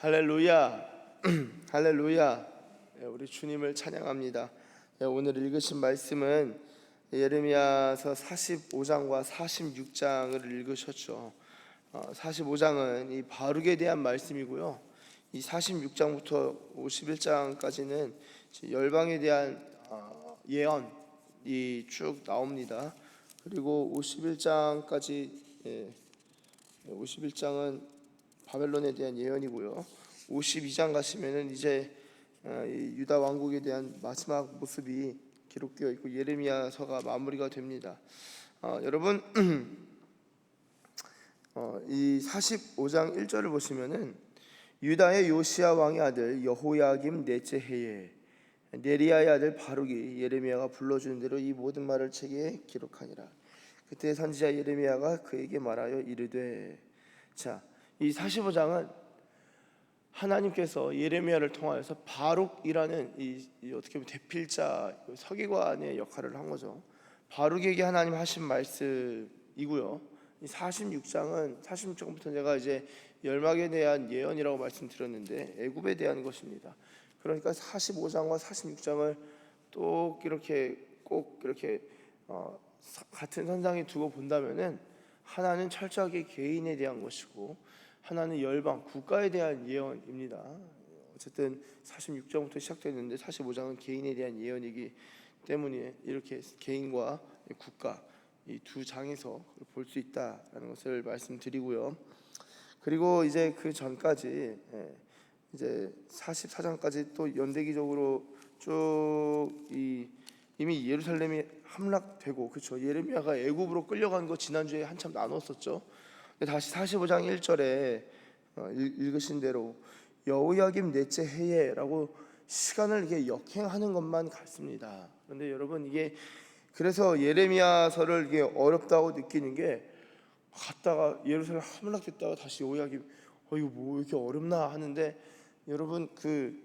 할렐루야. 할렐루야. 우리 주님을 찬양합니다. 오늘 읽으신 말씀은 예레미야서 45장과 46장을 읽으셨죠. 45장은 이 바룩에 대한 말씀이고요. 이 46장부터 51장까지는 열방에 대한 예언이 쭉 나옵니다. 그리고 51장까지 51장은 바벨론에 대한 예언이고요. 52장 가시면은 이제 유다 왕국에 대한 마지막 모습이 기록되어 있고 예레미야서가 마무리가 됩니다. 여러분 이 45장 1절을 보시면은 유다의 요시야 왕의 아들 여호야김 넷째 해에 네리야의 아들 바룩이 예레미야가 불러주는 대로 이 모든 말을 책에 기록하니라. 그때 선지자 예레미야가 그에게 말하여 이르되, 자, 이 45장은 하나님께서 예레미야를 통하여서 바룩이라는 이 어떻게 보면 대필자 서기관의 역할을 한 거죠. 바룩에게 하나님 하신 말씀이고요. 이 46장부터 제가 이제 열방에 대한 예언이라고 말씀드렸는데 애굽에 대한 것입니다. 그러니까 45장과 46장을 또 이렇게 꼭 이렇게 같은 선상에 두고 본다면은 하나는 철저하게 개인에 대한 것이고 하나는 열방 국가에 대한 예언입니다. 어쨌든 46장부터 시작됐는데 45장은 개인에 대한 예언이기 때문에 이렇게 개인과 국가 이 두 장에서 볼 수 있다라는 것을 말씀드리고요. 그리고 이제 그 전까지 이제 44장까지 또 연대기적으로 쭉 이미 예루살렘이 함락되고, 그렇죠. 예레미야가 애굽으로 끌려간 거 지난주에 한참 나눴었죠. 다시 45장 1절에 읽으신 대로 여호야김 넷째 해에라고 시간을 이게 역행하는 것만 같습니다. 그런데 여러분 이게 그래서 예레미야서를 이게 어렵다고 느끼는 게 갔다가 예루살렘 함락됐다가 다시 여호야김 이거 뭐 이렇게 어렵나 하는데, 여러분 그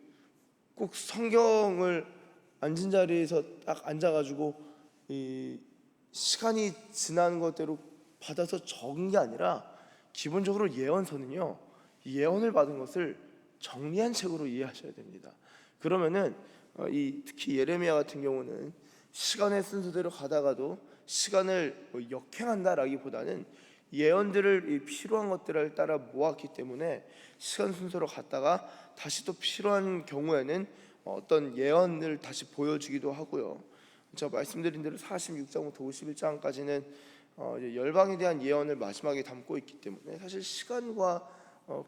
꼭 성경을 앉은 자리에서 딱 앉아가지고 이 시간이 지나는 것대로 받아서 적은 게 아니라 기본적으로 예언서는요, 예언을 받은 것을 정리한 책으로 이해하셔야 됩니다. 그러면은 특히 예레미야 같은 경우는 시간의 순서대로 가다가도 시간을 역행한다라기보다는 예언들을 필요한 것들을 따라 모았기 때문에 시간 순서로 갔다가 다시 또 필요한 경우에는 어떤 예언을 다시 보여주기도 하고요. 제가 말씀드린 대로 46장부터 51장까지는 열방에 대한 예언을 마지막에 담고 있기 때문에 사실 시간과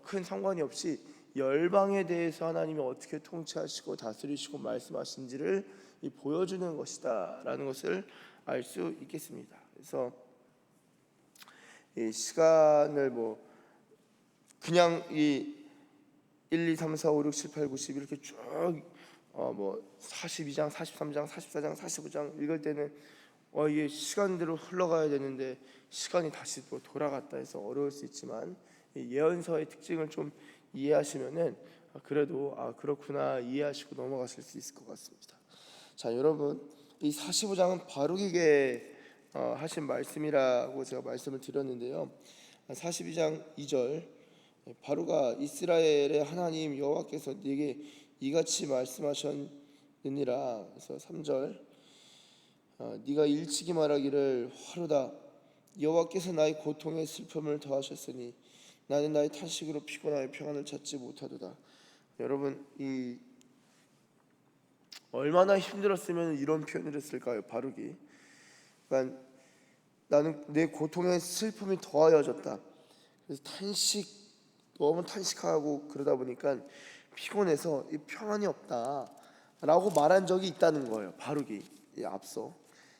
큰 상관이 없이 열방에 대해서 하나님이 어떻게 통치하시고 다스리시고 말씀하신지를 보여주는 것이다라는 것을 알 수 있겠습니다. 그래서 이 시간을 그냥 이 1, 2, 3, 4, 5, 6, 7, 8, 9, 10 이렇게 쭉 42장, 43장, 44장, 45장 읽을 때는 이게 시간대로 흘러가야 되는데 시간이 다시 또 돌아갔다 해서 어려울 수 있지만, 예언서의 특징을 좀 이해하시면은 그래도 그렇구나 이해하시고 넘어가실 수 있을 것 같습니다. 자, 여러분 이 45장은 바룩에게 하신 말씀이라고 제가 말씀을 드렸는데요. 42장 2절 바룩아 이스라엘의 하나님 여호와께서 네게 이같이 말씀하셨느니라. 그래서 3절 네가 일찍이 말하기를 화로다 여호와께서 나의 고통에 슬픔을 더하셨으니 나는 나의 탄식으로 피곤하여 평안을 찾지 못하도다. 여러분 이 얼마나 힘들었으면 이런 표현을 했을까요? 바룩이 그러니까 나는 내 고통에 슬픔이 더하여졌다. 그래서 너무 탄식하고 그러다 보니까 피곤해서 이 평안이 없다라고 말한 적이 있다는 거예요. 바룩이 앞서.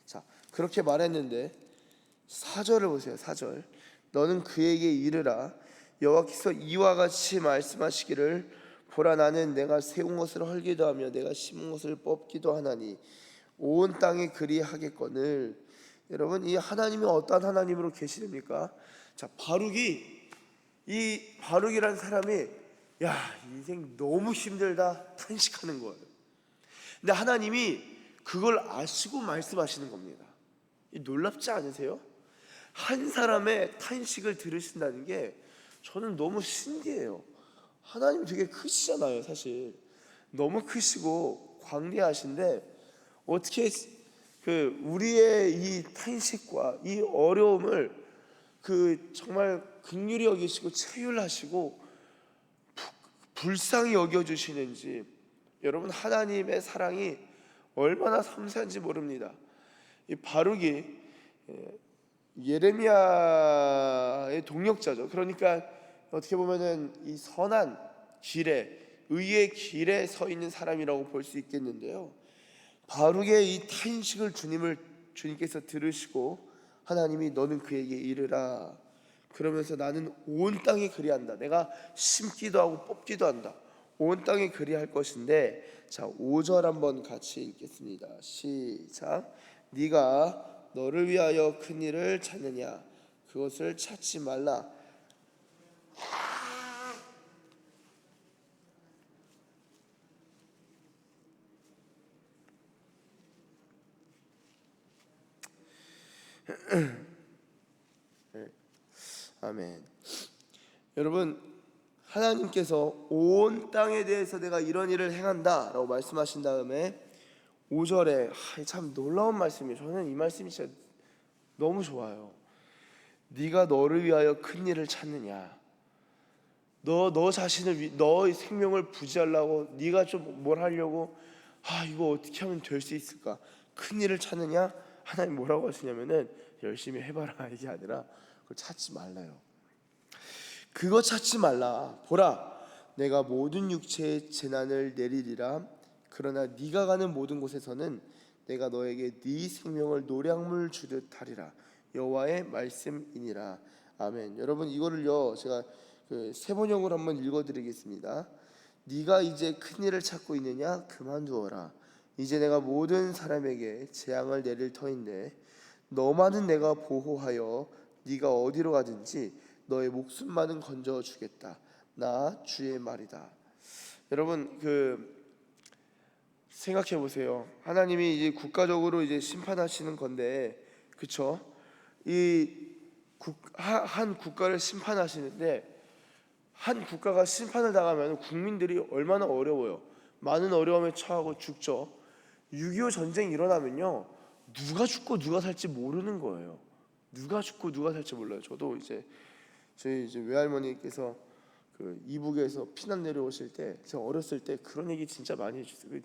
자, 그렇게 말했는데 4절을 보세요. 4절 너는 그에게 이르라 여호와께서 이와 같이 말씀하시기를 보라 나는 내가 세운 것을 헐기도 하며 내가 심은 것을 뽑기도 하나니 온 땅에 그리하겠거늘. 여러분 이 하나님이 어떠한 하나님으로 계시됩니까? 자, 바룩이라는 사람이 인생 너무 힘들다 탄식하는 거예요. 근데 하나님이 그걸 아시고 말씀하시는 겁니다. 놀랍지 않으세요? 한 사람의 탄식을 들으신다는 게 저는 너무 신기해요. 하나님 되게 크시잖아요. 사실 너무 크시고 광대하신데 어떻게 그 우리의 이 탄식과 이 어려움을 그 정말 긍휼히 여기시고 체휼하시고 불쌍히 여겨주시는지, 여러분 하나님의 사랑이 얼마나 섬세한지 모릅니다. 이 바룩이 예레미야의 동력자죠. 그러니까 어떻게 보면은 이 선한 길에, 의의 길에 서 있는 사람이라고 볼 수 있겠는데요. 바룩의 이 탄식을 주님께서 들으시고 하나님이 너는 그에게 이르라. 그러면서 나는 온 땅에 그리한다. 내가 심기도 하고 뽑기도 한다. 온 땅에 그리할 것인데, 자 5절 한번 같이 읽겠습니다. 시작. 네가 너를 위하여 큰 일을 찾느냐? 그것을 찾지 말라. 아멘. 여러분 하나님께서 온 땅에 대해서 내가 이런 일을 행한다 라고 말씀하신 다음에 5절에 참 놀라운 말씀이에요. 저는 이 말씀이 진짜 너무 좋아요. 네가 너를 위하여 큰 일을 찾느냐? 너 자신을 너의 생명을 부지하려고 네가 좀 뭘 하려고 이거 어떻게 하면 될 수 있을까? 큰 일을 찾느냐? 하나님 뭐라고 하시냐면은 열심히 해봐라 이게 아니라 그걸 찾지 말라요. 그거 찾지 말라. 보라, 내가 모든 육체의 재난을 내리리라. 그러나 네가 가는 모든 곳에서는 내가 너에게 네 생명을 노량물 주듯 하리라. 여호와의 말씀이니라. 아멘. 여러분 이거를요 제가 세 번역으로 한번 읽어드리겠습니다. 네가 이제 큰 일을 찾고 있느냐? 그만두어라. 이제 내가 모든 사람에게 재앙을 내릴 터인데 너만은 내가 보호하여 네가 어디로 가든지 너의 목숨만은 건져 주겠다. 나 주의 말이다. 여러분 생각해 보세요. 하나님이 이제 국가적으로 이제 심판하시는 건데, 그렇죠? 한 국가를 심판하시는데 한 국가가 심판을 당하면 국민들이 얼마나 어려워요. 많은 어려움에 처하고 죽죠. 6.25 전쟁이 일어나면요 누가 죽고 누가 살지 모르는 거예요. 누가 죽고 누가 살지 몰라요. 저도 저희 외할머니께서 이북에서 피난 내려오실 때 제가 어렸을 때 그런 얘기 진짜 많이 해주세요.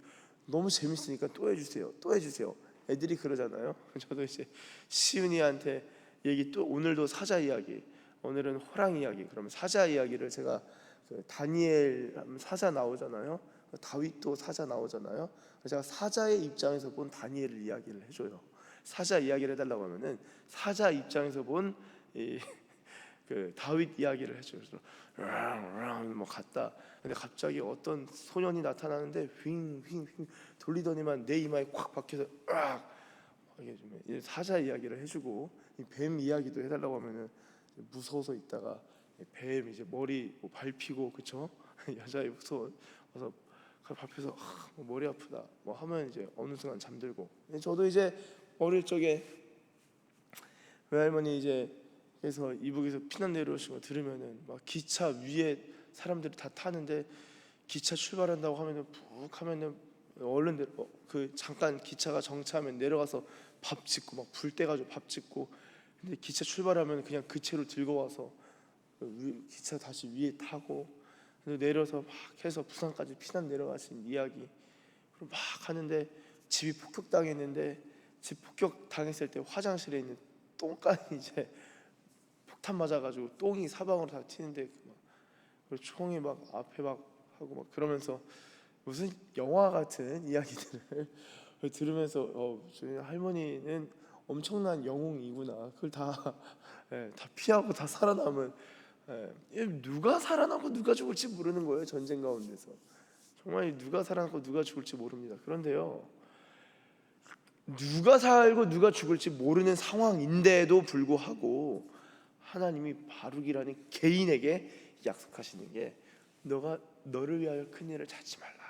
너무 재밌으니까 또 해주세요. 또 해주세요. 애들이 그러잖아요. 저도 이제 시은이한테 얘기 또 오늘도 사자 이야기, 오늘은 호랑 이야기. 그러면 사자 이야기를 제가 다니엘 하면 사자 나오잖아요. 다윗도 사자 나오잖아요. 제가 사자의 입장에서 본 다니엘 이야기를 해줘요. 사자 이야기를 해달라고 하면은 사자 입장에서 본 다윗 이야기를 해줘요. 뭐 갔다. 근데 갑자기 어떤 소년이 나타나는데 윙윙윙 돌리더니만 내 이마에 콱 박혀서 이게 좀 사자 이야기를 해주고, 이 뱀 이야기도 해달라고 하면은 무서워서 있다가 뱀 이제 머리 밟히고, 그쵸? 여자애 무서워서 밟혀서 머리 아프다 뭐 하면 이제 어느 순간 잠들고. 저도 이제 어릴 적에 외할머니 이제 그래서 이북에서 피난 내려오신 거 들으면은 막 기차 위에 사람들이 다 타는데 기차 출발한다고 하면은 푹 하면은 얼른 잠깐 기차가 정차하면 내려가서 밥 짓고 막 불 떼가지고 밥 짓고. 근데 기차 출발하면 그냥 그 채로 들고 와서 기차 다시 위에 타고 내려서 막 해서 부산까지 피난 내려가신 이야기. 그럼 막 하는데 집이 폭격당했는데 집 폭격당했을 때 화장실에 있는 똥간이 이제 폭탄 맞아가지고 똥이 사방으로 다 튀는데 그리고 총이 막 앞에 막 하고 막 그러면서 무슨 영화 같은 이야기들을 들으면서 저희 할머니는 엄청난 영웅이구나. 그걸 다 피하고 다 살아남은. 누가 살아남고 누가 죽을지 모르는 거예요. 전쟁 가운데서 정말 누가 살아남고 누가 죽을지 모릅니다. 그런데요, 누가 살고 누가 죽을지 모르는 상황인데도 불구하고 하나님이 바룩이라는 개인에게 약속하시는 게 너를 위하여 큰 일을 찾지 말라.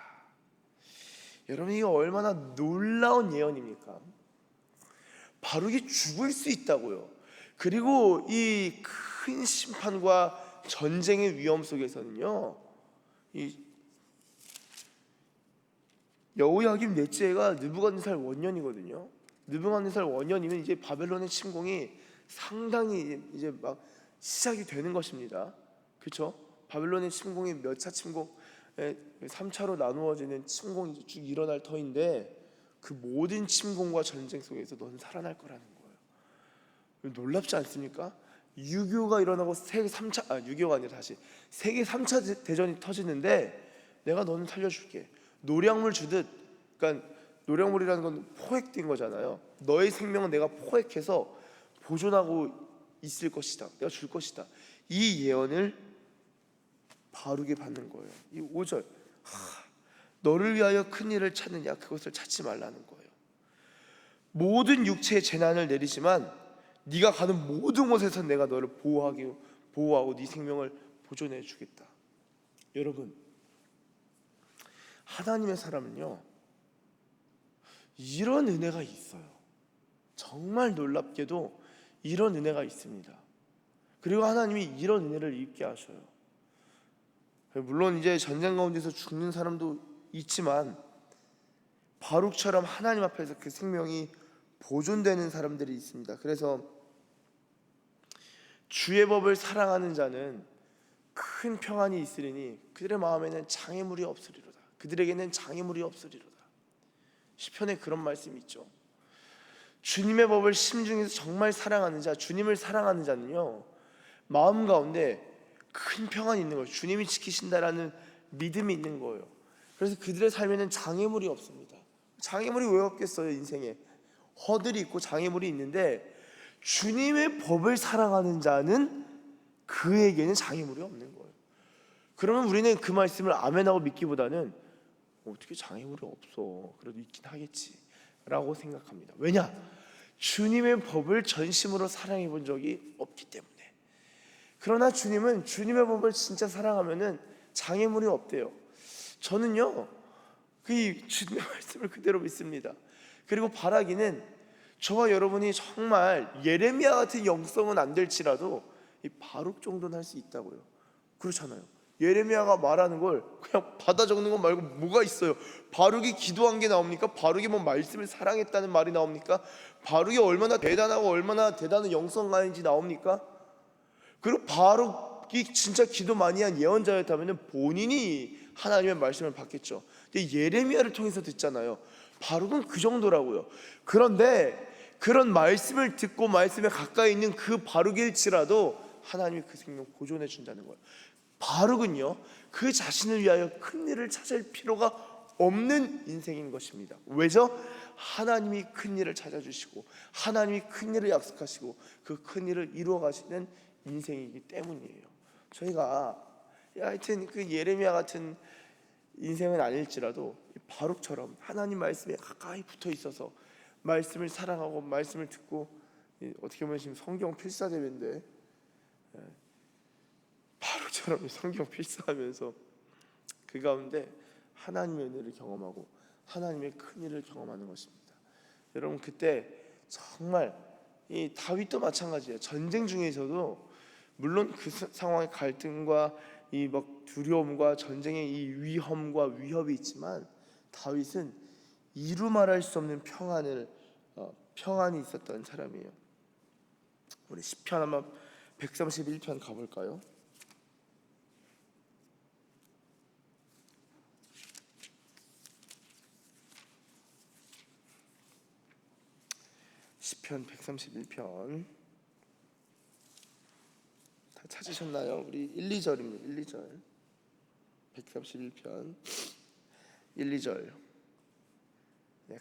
여러분 이거 얼마나 놀라운 예언입니까? 바룩이 죽을 수 있다고요. 그리고 이 큰 심판과 전쟁의 위험 속에서는요 이 여호야김 넷째가 느부갓네살 원년이거든요. 느부갓네살 원년이면 이제 바벨론의 침공이 상당히 이제 막 시작이 되는 것입니다. 그렇죠? 바벨론의 침공이 몇 차 침공, 3차로 나누어지는 침공이 쭉 일어날 터인데 그 모든 침공과 전쟁 속에서 너는 살아날 거라는 거예요. 놀랍지 않습니까? 유교가 일어나고 세계 3차 6.25가 아니라 다시 세계 3차 대전이 터지는데 내가 너는 살려줄게. 노량물 주듯, 그러니까 노량물이라는 건 포획된 거잖아요. 너의 생명은 내가 포획해서 보존하고 있을 것이다. 내가 줄 것이다. 이 예언을 바르게 받는 거예요. 이 5절, 너를 위하여 큰 일을 찾느냐, 그것을 찾지 말라는 거예요. 모든 육체의 재난을 내리지만 네가 가는 모든 곳에서 내가 너를 보호하고 네 생명을 보존해 주겠다. 여러분, 하나님의 사람은요, 이런 은혜가 있어요. 정말 놀랍게도 이런 은혜가 있습니다. 그리고 하나님이 이런 은혜를 입게 하셔요. 물론 이제 전쟁 가운데서 죽는 사람도 있지만 바룩처럼 하나님 앞에서 그 생명이 보존되는 사람들이 있습니다. 그래서 주의 법을 사랑하는 자는 큰 평안이 있으리니 그들의 마음에는 장애물이 없으리로다. 그들에게는 장애물이 없으리로다. 시편에 그런 말씀이 있죠. 주님의 법을 심중에서 정말 사랑하는 자, 주님을 사랑하는 자는요, 마음 가운데 큰 평안이 있는 거예요. 주님이 지키신다라는 믿음이 있는 거예요. 그래서 그들의 삶에는 장애물이 없습니다. 장애물이 왜 없겠어요? 인생에 허들이 있고 장애물이 있는데 주님의 법을 사랑하는 자는 그에게는 장애물이 없는 거예요. 그러면 우리는 그 말씀을 아멘하고 믿기보다는 어떻게 장애물이 없어, 그래도 있긴 하겠지 라고 생각합니다. 왜냐? 주님의 법을 전심으로 사랑해 본 적이 없기 때문에. 그러나 주님은 주님의 법을 진짜 사랑하면은 장애물이 없대요. 저는요, 그 주님의 말씀을 그대로 믿습니다. 그리고 바라기는 저와 여러분이 정말 예레미야 같은 영성은 안 될지라도 이 바룩 정도는 할 수 있다고요. 그렇잖아요. 예레미야가 말하는 걸 그냥 받아 적는 것 말고 뭐가 있어요? 바룩이 기도한 게 나옵니까? 바룩이 뭐 말씀을 사랑했다는 말이 나옵니까? 바룩이 얼마나 대단하고 얼마나 대단한 영성가인지 나옵니까? 그리고 바룩이 진짜 기도 많이 한 예언자였다면 본인이 하나님의 말씀을 받겠죠. 근데 예레미야를 통해서 듣잖아요. 바룩은 그 정도라고요. 그런데 그런 말씀을 듣고 말씀에 가까이 있는 그 바룩일지라도 하나님이 그 생명 보존해 준다는 거예요. 바룩은요, 그 자신을 위하여 큰 일을 찾을 필요가 없는 인생인 것입니다. 왜죠? 하나님이 큰 일을 찾아주시고 하나님이 큰 일을 약속하시고 그 큰 일을 이루어 가시는 인생이기 때문이에요. 저희가 하여튼 그 예레미야 같은 인생은 아닐지라도 바룩처럼 하나님 말씀에 가까이 붙어 있어서 말씀을 사랑하고 말씀을 듣고, 어떻게 보면 지금 성경 필사대회인데 바룩처럼 성경 필사하면서 그 가운데 하나님의 은혜를 경험하고 하나님의 큰 일을 경험하는 것입니다. 여러분, 그때 정말 이 다윗도 마찬가지예요. 전쟁 중에서도 물론 그 상황의 갈등과 이 막 두려움과 전쟁의 이 위험과 위협이 있지만 다윗은 이루 말할 수 없는 평안이 있었던 사람이에요. 우리 시편 한번 131편 가볼까요? 시편 131편 다 찾으셨나요? 우리 1, 2절입니다. 1, 2절 131편 1, 2절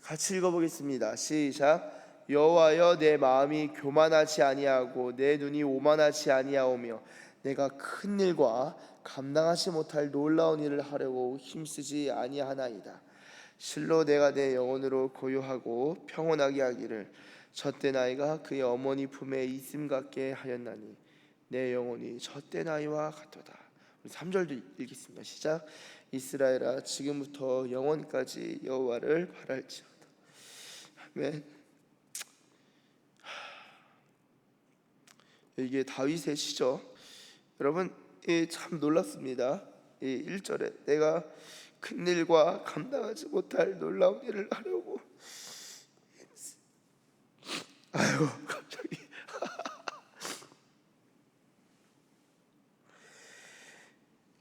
같이 읽어보겠습니다. 시작. 여호와여, 내 마음이 교만하지 아니하고 내 눈이 오만하지 아니하오며 내가 큰 일과 감당하지 못할 놀라운 일을 하려고 힘쓰지 아니하나이다. 실로 내가 내 영혼으로 고요하고 평온하게 하기를 젖된 아이가 그의 어머니 품에 있음 같게 하였나니 내 영혼이 젖된 아이와 같도다. 우리 3절도 읽겠습니다. 시작. 이스라엘아, 지금부터 영원까지 여호와를 바랄지어다. 아멘. 이게 다윗의 시죠. 여러분, 참 놀랍습니다. 이 1절에 내가 큰 일과 감당하지 못할 놀라운 일을 하려고 아유 갑자기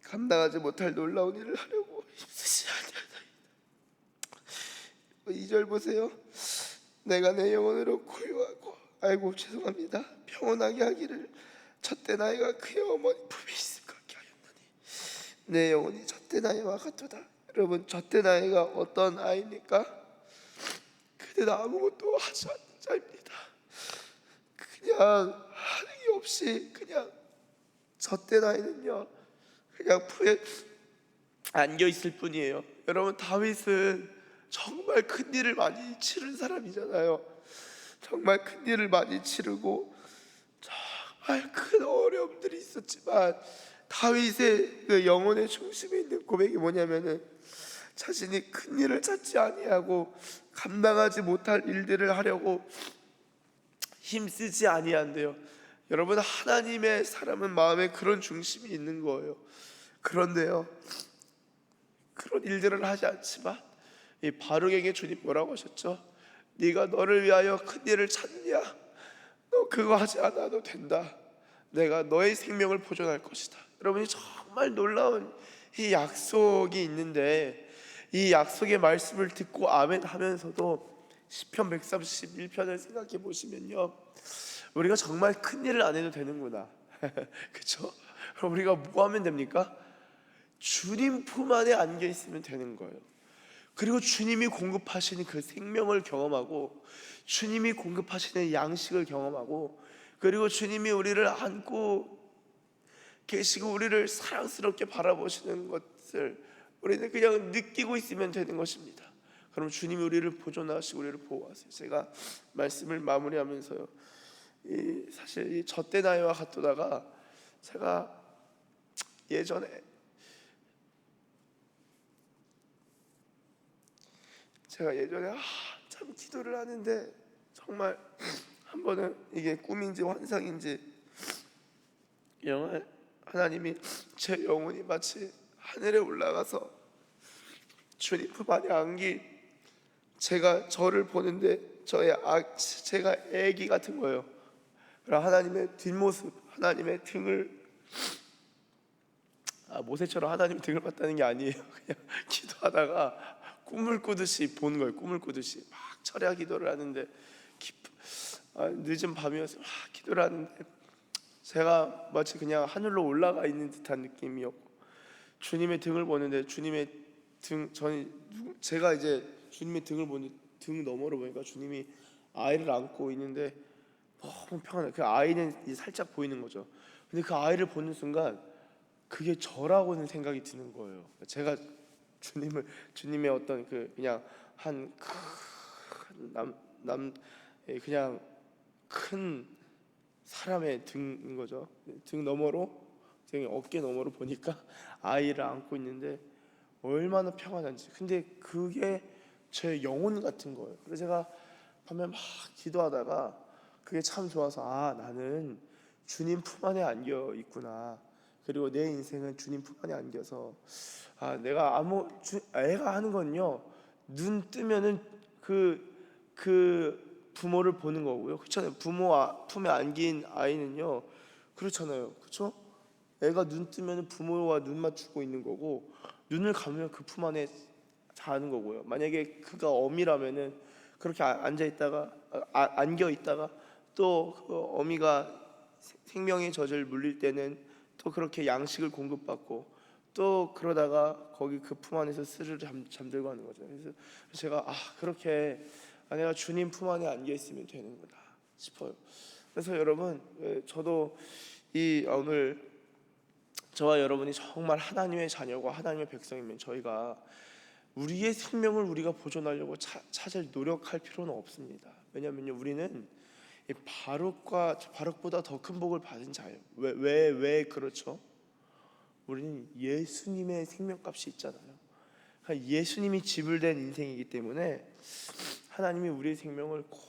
감당하지 못할 놀라운 일을 하려고 힘쓰지 아니하나이다. 2절 보세요. 내가 내 영혼으로 고요하고 아이고 죄송합니다 평온하게 하기를 젖된 아이가 그의 어머니 품에 있을 같게 하였나니 내 영혼이 젖된 아이와 같도다. 여러분 젖된 아이가 어떤 아이입니까? 그는 아무것도 하지 않는 자입니다. 그냥 하는 게 없이 그냥 젖된 아이는요 그냥 품에 안겨 있을 뿐이에요. 여러분 다윗은 정말 큰 일을 많이 치른 사람이잖아요. 정말 큰 일을 많이 치르고 정말 큰 어려움들이 있었지만 다윗의 그 영혼의 중심에 있는 고백이 뭐냐면은 자신이 큰 일을 찾지 아니하고 감당하지 못할 일들을 하려고 힘쓰지 아니한대요. 여러분 하나님의 사람은 마음에 그런 중심이 있는 거예요. 그런데요 그런 일들을 하지 않지만 이 바룩에게 주님 뭐라고 하셨죠? 네가 너를 위하여 큰 일을 찾느냐? 너 그거 하지 않아도 된다. 내가 너의 생명을 보존할 것이다. 여러분이 정말 놀라운 이 약속이 있는데 이 약속의 말씀을 듣고 아멘 하면서도 시편 131편을 생각해 보시면요 우리가 정말 큰 일을 안 해도 되는구나. 그렇죠? 그럼 우리가 뭐 하면 됩니까? 주님 품 안에 안겨 있으면 되는 거예요. 그리고 주님이 공급하시는 그 생명을 경험하고 주님이 공급하시는 양식을 경험하고 그리고 주님이 우리를 안고 계시고 우리를 사랑스럽게 바라보시는 것을 우리는 그냥 느끼고 있으면 되는 것입니다. 그럼 주님이 우리를 보존하시고 우리를 보호하세요. 제가 말씀을 마무리하면서요 사실 이 젖된 아이와 같도다가 제가 예전에 참 기도를 하는데 정말 한 번은 이게 꿈인지 환상인지 하나님이 제 영혼이 마치 하늘에 올라가서 주님 품 안에 안기 제가 저를 보는데 제가 애기 같은 거예요. 그럼 하나님의 뒷모습 하나님의 등을 모세처럼 하나님 등을 봤다는 게 아니에요. 그냥 기도하다가 꿈을 꾸듯이 본 거예요. 꿈을 꾸듯이 막 철야 기도를 하는데 늦은 밤이어서 막 기도를 하는데 제가 마치 그냥 하늘로 올라가 있는 듯한 느낌이었고 주님의 등을 보는데 주님의 제가 이제 주님의 등을 보는데 등 너머로 보니까 주님이 아이를 안고 있는데 너무 평안해. 그 아이는 이제 살짝 보이는 거죠. 근데 그 아이를 보는 순간 그게 저라고는 생각이 드는 거예요. 제가 주님의 어떤 그냥 한 큰 그냥 큰 사람의 등인 거죠. 등 너머로 어깨 너머로 보니까 아이를 안고 있는데 얼마나 평안한지. 근데 그게 제 영혼 같은 거예요. 그래서 제가 밤에 막 기도하다가 그게 참 좋아서 나는 주님 품 안에 안겨 있구나. 그리고 내 인생은 주님 품 안에 안겨서 내가 애가 하는 건요 눈 뜨면은 그 부모를 보는 거고요. 그렇잖아요. 부모 품에 안긴 아이는요 그렇잖아요. 그렇죠? 애가 눈 뜨면 부모와 눈 맞추고 있는 거고 눈을 감으면 그 품 안에 자는 거고요. 만약에 그가 어미라면은 그렇게 앉아 있다가 안겨 있다가 또 그 어미가 생명의 젖을 물릴 때는 또 그렇게 양식을 공급받고 또 그러다가 거기 그 품 안에서 스르르 잠들고 하는 거죠. 그래서 제가 그렇게 내가 주님 품 안에 안겨 있으면 되는구나 싶어요. 그래서 여러분 저도 오늘 저와 여러분이 정말 하나님의 자녀고 하나님의 백성이면 저희가 우리의 생명을 우리가 보존하려고 찾을 노력할 필요는 없습니다. 왜냐하면요 우리는 바룩보다 더 큰 복을 받은 자예요. 왜 그렇죠? 우리는 예수님의 생명값이 있잖아요. 그러니까 예수님이 지불된 인생이기 때문에 하나님이 우리의 생명을 꼭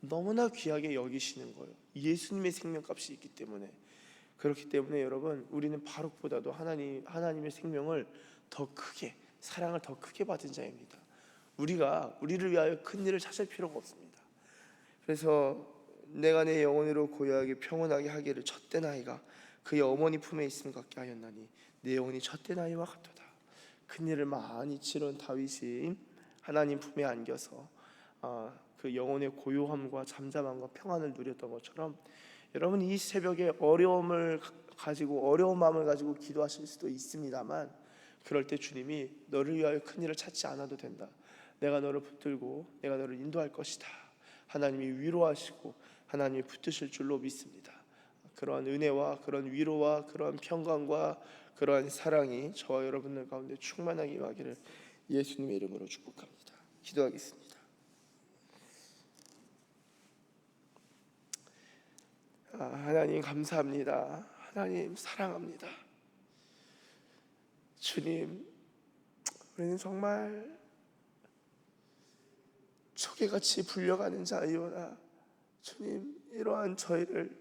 너무나 귀하게 여기시는 거예요. 예수님의 생명값이 있기 때문에. 그렇기 때문에 여러분, 우리는 바룩보다도 하나님의 생명을 더 크게, 사랑을 더 크게 받은 자입니다. 우리가 우리를 위하여 큰 일을 찾을 필요가 없습니다. 그래서 내가 내 영혼으로 고요하게 평온하게 하기를 젖된 아이가 그의 어머니 품에 있음 같게 하였나니 내 영혼이 젖된 아이와 같도다. 큰 일을 많이 치른 다윗이 하나님 품에 안겨서 그 영혼의 고요함과 잠잠함과 평안을 누렸던 것처럼, 여러분 이 새벽에 어려움을 가지고, 어려운 마음을 가지고 기도하실 수도 있습니다만, 그럴 때 주님이 너를 위하여 큰 일을 찾지 않아도 된다, 내가 너를 붙들고 내가 너를 인도할 것이다, 하나님이 위로하시고 하나님이 붙드실 줄로 믿습니다. 그러한 은혜와 그런 위로와 그러한 평강과 그러한 사랑이 저와 여러분들 가운데 충만하게 임하기를 예수님의 이름으로 축복합니다. 기도하겠습니다. 하나님 감사합니다. 하나님 사랑합니다. 주님, 우리는 정말 초계같이 불려가는 자이오나 주님, 이러한 저희를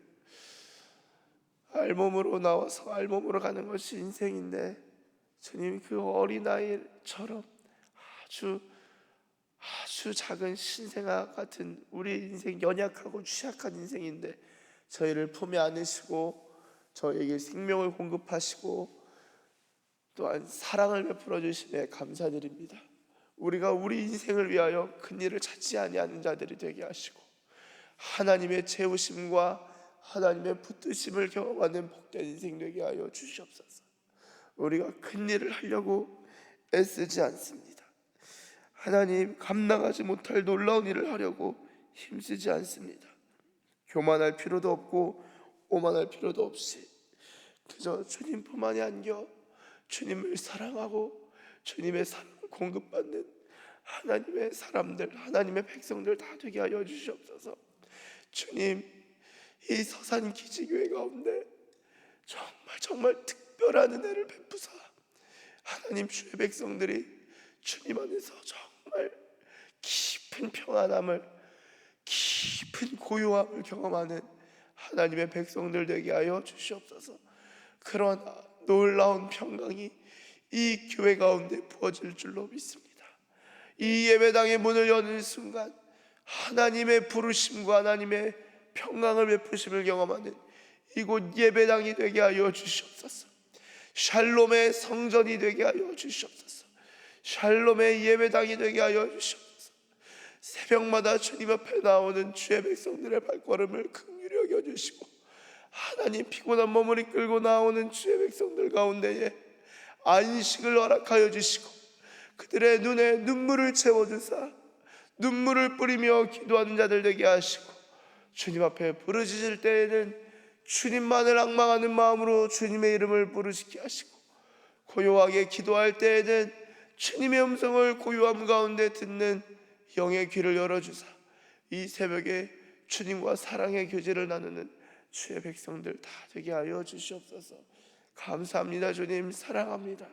알몸으로 나와서 알몸으로 가는 것이 인생인데, 주님 그 어린아이처럼 아주 작은 신생아 같은 우리 인생, 연약하고 취약한 인생인데 저희를 품에 안으시고 저희에게 생명을 공급하시고 또한 사랑을 베풀어 주심에 감사드립니다. 우리가 우리 인생을 위하여 큰 일을 찾지 아니하는 자들이 되게 하시고 하나님의 채우심과 하나님의 붙드심을 경험하는 복된 인생 되게 하여 주시옵소서. 우리가 큰 일을 하려고 애쓰지 않습니다. 하나님, 감당하지 못할 놀라운 일을 하려고 힘쓰지 않습니다. 교만할 필요도 없고 오만할 필요도 없이 그저 주님 품 안에 안겨 주님을 사랑하고 주님의 사랑을 공급받는 하나님의 사람들, 하나님의 백성들 다 되게 하여 주시옵소서. 주님, 이 서산 기지교회 가운데 정말 특별한 은혜를 베푸사 하나님 주의 백성들이 주님 안에서 정말 깊은 평안함을, 깊은 고요함을 경험하는 하나님의 백성들 되게 하여 주시옵소서. 그런 놀라운 평강이 이 교회 가운데 부어질 줄로 믿습니다. 이 예배당의 문을 여는 순간 하나님의 부르심과 하나님의 평강을 베푸심을 경험하는 이곳 예배당이 되게 하여 주시옵소서. 샬롬의 성전이 되게 하여 주시옵소서. 샬롬의 예배당이 되게 하여 주시옵소서. 새벽마다 주님 앞에 나오는 주의 백성들의 발걸음을 긍휼히 여겨주시고 하나님 피곤한 몸을 이끌고 나오는 주의 백성들 가운데에 안식을 허락하여 주시고 그들의 눈에 눈물을 채워주사 눈물을 뿌리며 기도하는 자들 되게 하시고 주님 앞에 부르짖을 때에는 주님만을 앙망하는 마음으로 주님의 이름을 부르시게 하시고 고요하게 기도할 때에는 주님의 음성을 고요함 가운데 듣는 영의 귀를 열어주사 이 새벽에 주님과 사랑의 교제를 나누는 주의 백성들 다 되게 하여 주시옵소서. 감사합니다. 주님 사랑합니다.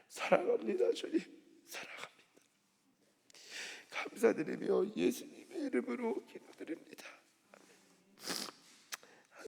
사랑합니다. 주님 사랑합니다. 감사드리며 예수님의 이름으로 기도드립니다.